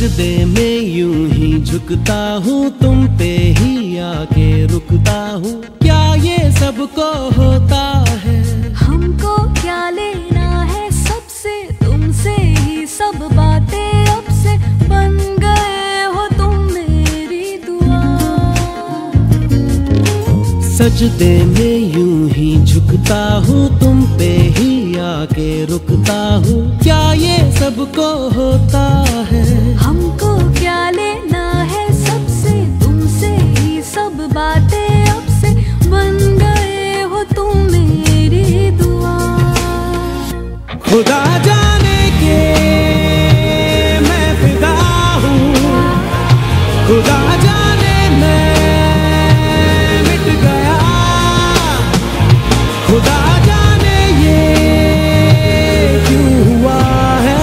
सजदे में यूं ही झुकता हूँ, तुम पे ही आके रुकता हूँ। क्या ये सबको होता है? हमको क्या लेना है सबसे, तुमसे ही सब बातें अब से बन गए हो तुम मेरी दुआ। सजदे में यूं ही झुकता हूँ, तुम पे ही आके रुकता हूँ। क्या ये सबको होता है? हमको क्या लेना है सबसे, तुमसे ही सब बातें अब से बन गए हो तुम मेरी दुआ। खुदा जाने के मैं फिदा हूँ, खुदा जाने मैं मिट गया। खुदा जाने ये क्यों हुआ है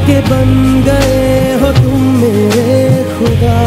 कि बन गए हो तुम मेरे खुदा।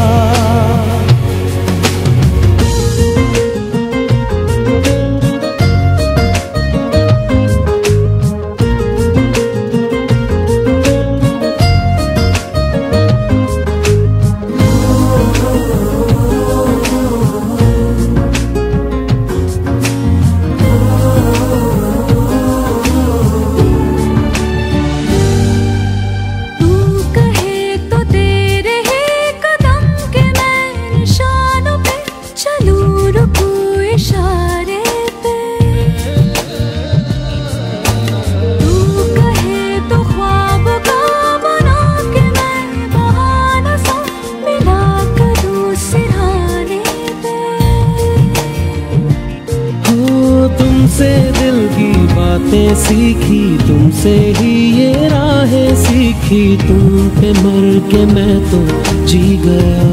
तुमसे दिल की बातें सीखी, तुमसे ही ये राहें सीखी। तुम पे मर के मैं तो जी गया।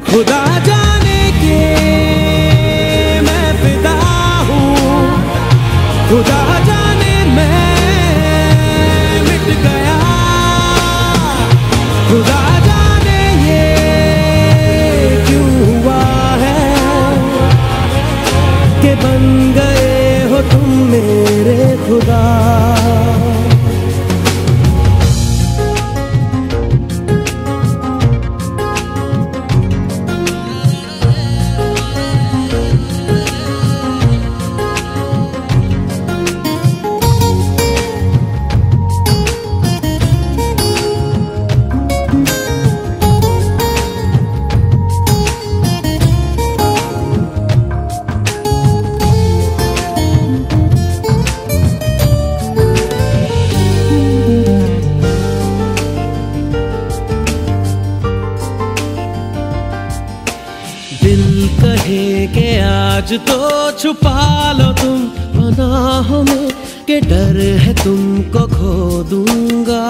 खुदा जाने के मैं फिदा हूँ, खुदा जाने मैं मिट गया। खुदा जाने ये क्यों हुआ है कि बन गए हो तुम मेरे खुदा। दिल कहे कि आज तो छुपा लो तुम पनाहों में, कि डर है तुमको खो दूंगा।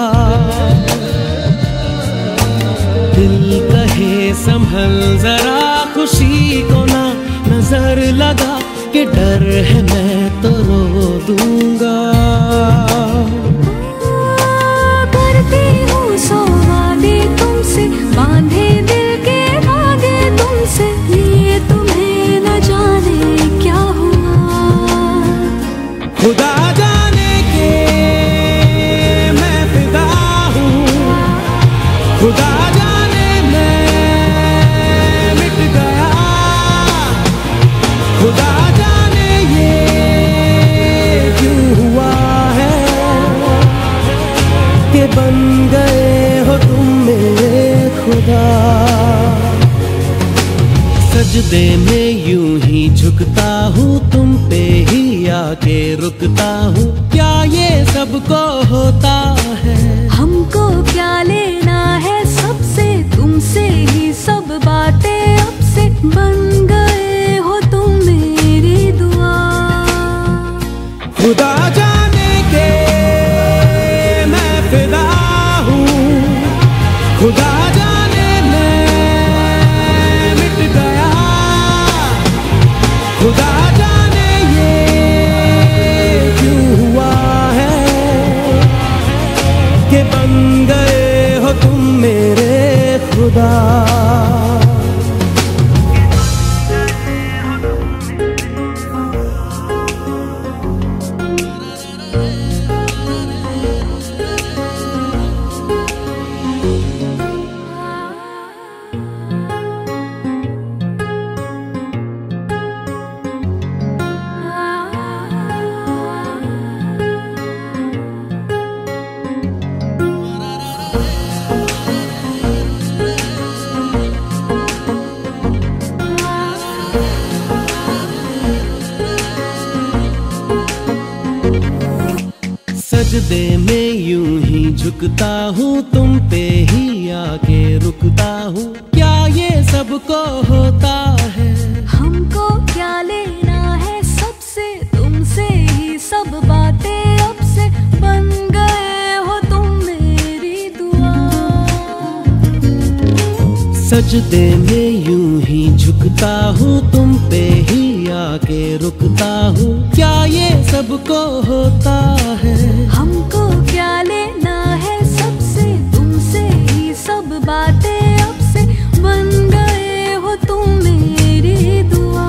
दिल कहे संभल जरा खुशी को ना नजर लगा, कि डर है मैं तो रो दूंगा। करती हूँ सौ वादे तुमसे, बांधे दिल के धागे तुमसे, ये तुम्हें न जाने क्या हुआ। खुदा जाने के मैं फिदा हूँ, खुदा जाने मैं मिट गया। खुदा जाने ये क्यों हुआ है कि बन गए हो तुम मेरे खुदा। सजदे में यूं ही झुकता हूँ, तुम पे ही आके रुकता हूँ। क्या ये सबको होता है? हमको क्या लेना है सबसे, तुमसे ही सब बातें अब से बन गए हो तुम मेरी दुआ। खुदा जाने के मैं फिदा हूँ, खुदा जाने मैं मिट गया। खुदा जाने ये क्यों हुआ है सजदे में यूं ही झुकता हूँ, तुम पे ही आके रुकता हूँ। क्या ये सबको होता है? हमको क्या लेना है सबसे, तुमसे ही सब बातें अब से बन गए हो तुम मेरी दुआ। सजदे में यूं ही झुकता हूँ, तुम पे ही आके रुकता हूँ। क्या ये सबको होता है? हमको क्या लेना है सबसे, तुमसे ही सब बातें अब से बन गए हो तुम मेरी दुआ।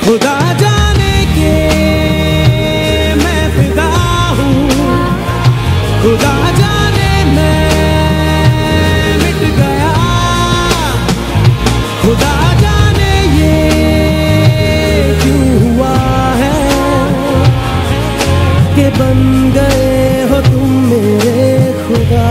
खुदा जाने के मैं फिदा हूँ, खुदा जाने मैं मिट गया। खुदा जाने ये क्यों हुआ है कि बन गए हो तुम मेरे खुदा।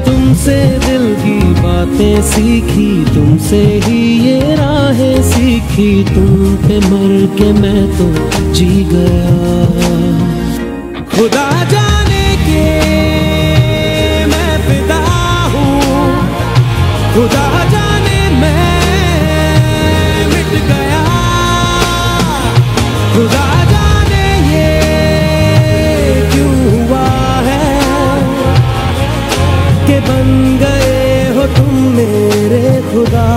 तुमसे दिल की बातें सीखी, तुमसे ही ये राहें सीखी। तुम पे मर के मैं तो जी गया। खुदा जाने के मैं फिदा हूँ, खुदा जाने मैं मिट गया। खुदा जाने ये क्यों हुआ है कि बन गए हो तुम मेरे खुदा।